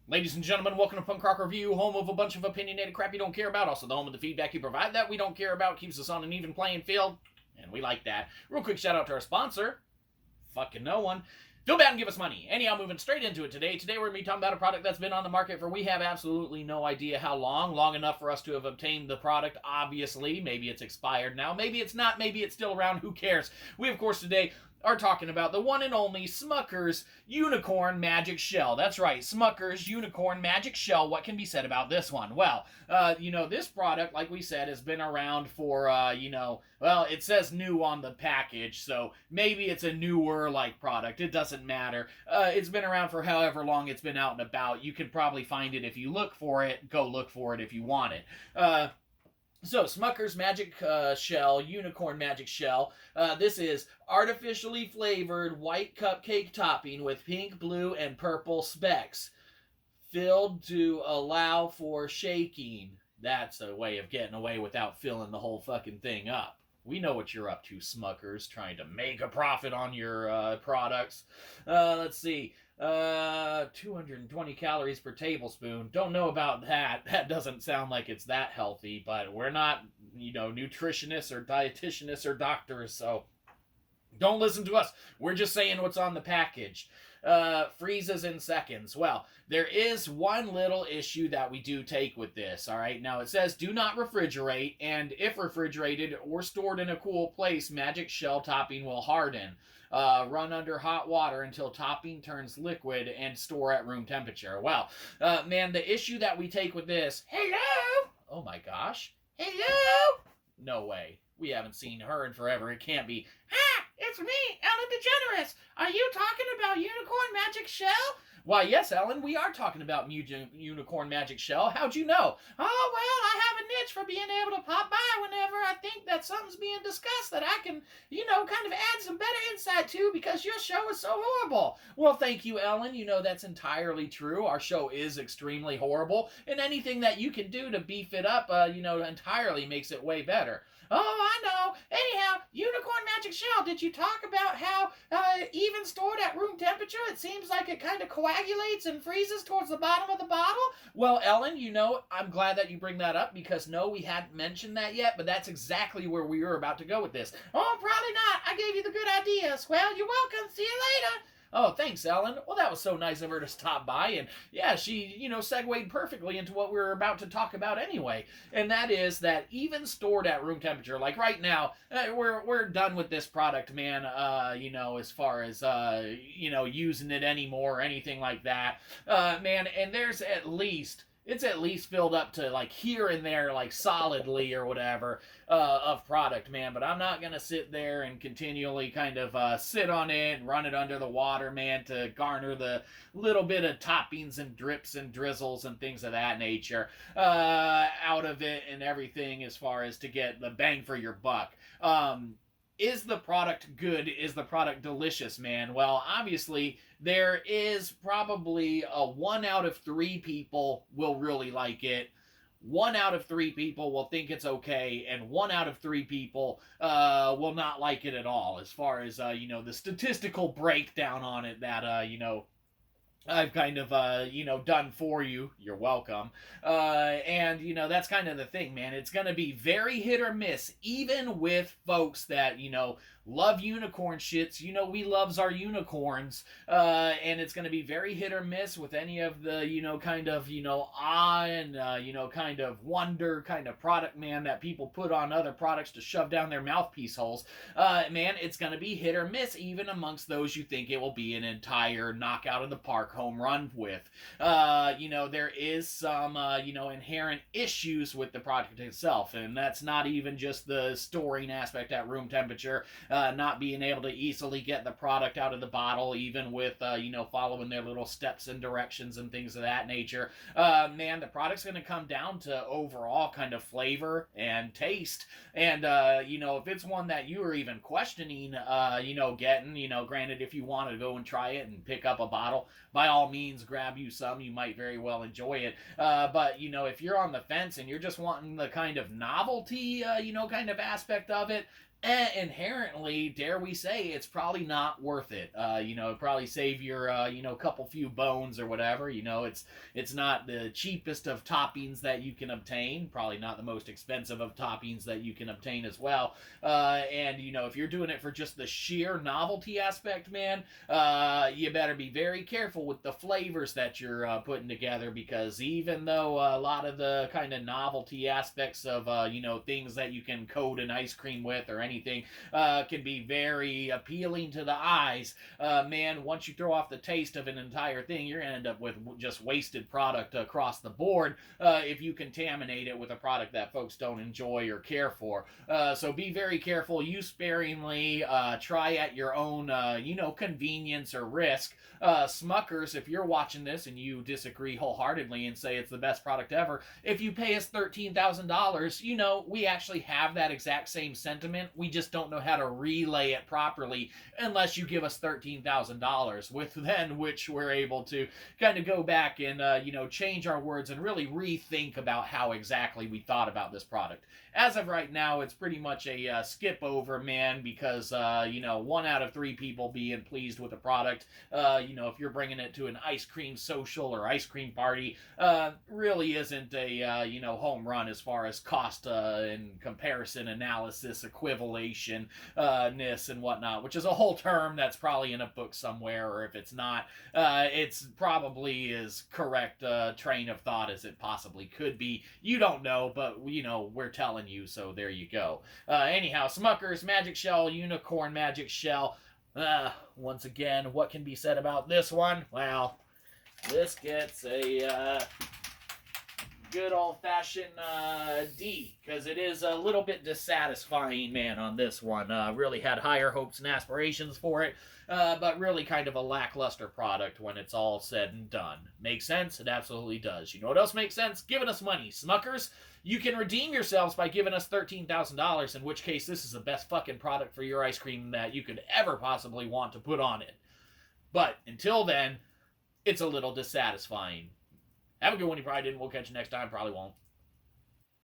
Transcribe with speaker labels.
Speaker 1: Ladies and gentlemen, welcome to Punk Rock Review, home of a bunch of opinionated crap you don't care about, also the home of the feedback you provide that we don't care about, keeps us on an even playing field, and we like that. Real quick shout out to our sponsor, fucking no one. Feel bad and give us money. Anyhow, moving straight into it today. Today we're going to be talking about a product that's been on the market for we have absolutely no idea how long. Long enough for us to have obtained the product, obviously. Maybe it's expired now. Maybe it's not. Maybe it's still around. Who cares? We, of course, today are talking about the one and only Smuckers Unicorn Magic Shell. That's right, Smuckers Unicorn Magic Shell. What can be said about this one? Well, this product, like we said, has been around for, well, it says new on the package, so maybe it's a newer, product. It doesn't matter. It's been around for however long it's been out and about. You can probably find it if you look for it. Go look for it if you want it. So, Smucker's Magic Shell, Unicorn Magic Shell. This is artificially flavored white cupcake topping with pink, blue, and purple specks. Filled to allow for shaking. That's a way of getting away without filling the whole fucking thing up. We know what you're up to, Smuckers, trying to make a profit on your products. Let's see. 220 calories per tablespoon. Don't know about that. That doesn't sound like it's that healthy, but we're not, nutritionists or dietitianists or doctors, so don't listen to us. We're just saying what's on the package. Freezes in seconds. Well, there is one little issue that we do take with this, all right? Now, it says do not refrigerate, and if refrigerated or stored in a cool place, magic shell topping will harden. Run under hot water until topping turns liquid and store at room temperature. Well, man, the issue that we take with this... Hello? Oh my gosh. Hello? No way. We haven't seen her in forever. It can't be. Ha! It's me, Ellen DeGeneres. Are you talking about Unicorn Magic Shell? Why, yes, Ellen, we are talking about Unicorn Magic Shell. How'd you know? Oh, well, I have a niche for being able to pop by whenever I think that something's being discussed that I can, kind of add some better insight to because your show is so horrible. Well, thank you, Ellen. That's entirely true. Our show is extremely horrible, and anything that you can do to beef it up, entirely makes it way better. Oh, I know. Anyhow, Unicorn Magic Shell, did you talk about how even stored at room temperature, it seems like it kind of coagulates and freezes towards the bottom of the bottle? Well, Ellen, I'm glad that you bring that up because, no, we hadn't mentioned that yet, but that's exactly where we were about to go with this. Oh, probably not. I gave you the good ideas. Well, you're welcome. See you later. Oh, thanks, Ellen. Well, that was so nice of her to stop by, and yeah, she, segued perfectly into what we were about to talk about anyway, and that is that even stored at room temperature, like right now, we're done with this product, man, as far as, using it anymore or anything like that, man, and there's it's at least filled up to, here and there, solidly or whatever, of product, man. But I'm not going to sit there and continually kind of sit on it and run it under the water, man, to garner the little bit of toppings and drips and drizzles and things of that nature out of it and everything as far as to get the bang for your buck. Is the product good? Is the product delicious, man? Well, obviously, there is probably a 1 out of 3 people will really like it. 1 out of 3 people will think it's okay, and 1 out of 3 people will not like it at all, as far as, the statistical breakdown on it that, I've kind of, done for you. You're welcome. And, that's kind of the thing, man. It's going to be very hit or miss, even with folks that, love unicorn shits. We loves our unicorns. And it's going to be very hit or miss with any of the, kind of, awe and, kind of wonder kind of product, man, that people put on other products to shove down their mouthpiece holes. Man, it's going to be hit or miss, even amongst those you think it will be an entire knockout of the park home run with. There is some, inherent issues with the product itself, and that's not even just the storing aspect at room temperature, not being able to easily get the product out of the bottle, even with, following their little steps and directions and things of that nature. Man, the product's going to come down to overall kind of flavor and taste, and, if it's one that you are even questioning, getting, granted, if you want to go and try it and pick up a bottle, by all means, grab you some. You might very well enjoy it. But, if you're on the fence and you're just wanting the kind of novelty, kind of aspect of it, inherently, dare we say, it's probably not worth it. It'd probably save your, couple few bones or whatever. It's not the cheapest of toppings that you can obtain. Probably not the most expensive of toppings that you can obtain as well. And if you're doing it for just the sheer novelty aspect, man, you better be very careful with the flavors that you're putting together, because even though a lot of the kind of novelty aspects of, things that you can coat an ice cream with or anything can be very appealing to the eyes, man, once you throw off the taste of an entire thing, you're going to end up with just wasted product across the board if you contaminate it with a product that folks don't enjoy or care for. So be very careful, use sparingly, try at your own, convenience or risk. Smuckers, if you're watching this and you disagree wholeheartedly and say it's the best product ever, if you pay us $13,000, we actually have that exact same sentiment. We just don't know how to relay it properly unless you give us $13,000, with then which we're able to kind of go back and, change our words and really rethink about how exactly we thought about this product. As of right now, it's pretty much a skip over, man, because, 1 out of 3 people being pleased with the product, if you're bringing it to an ice cream social or ice cream party, really isn't a, home run as far as cost and comparison analysis, equivalation-ness and whatnot, which is a whole term that's probably in a book somewhere, or if it's not, it's probably as correct train of thought as it possibly could be. You don't know, but, we're telling you, so there you go. Anyhow, Smuckers Magic Shell, Unicorn Magic Shell. Once again, what can be said about this one? Well, this gets a good old-fashioned D, because it is a little bit dissatisfying, man, on this one. Really had higher hopes and aspirations for it, but really kind of a lackluster product when it's all said and done. Makes sense? It absolutely does. You know what else makes sense? Giving us money. Smuckers, you can redeem yourselves by giving us $13,000, in which case this is the best fucking product for your ice cream that you could ever possibly want to put on it. But until then, it's a little dissatisfying. Have a good one, you probably didn't. We'll catch you next time. Probably won't.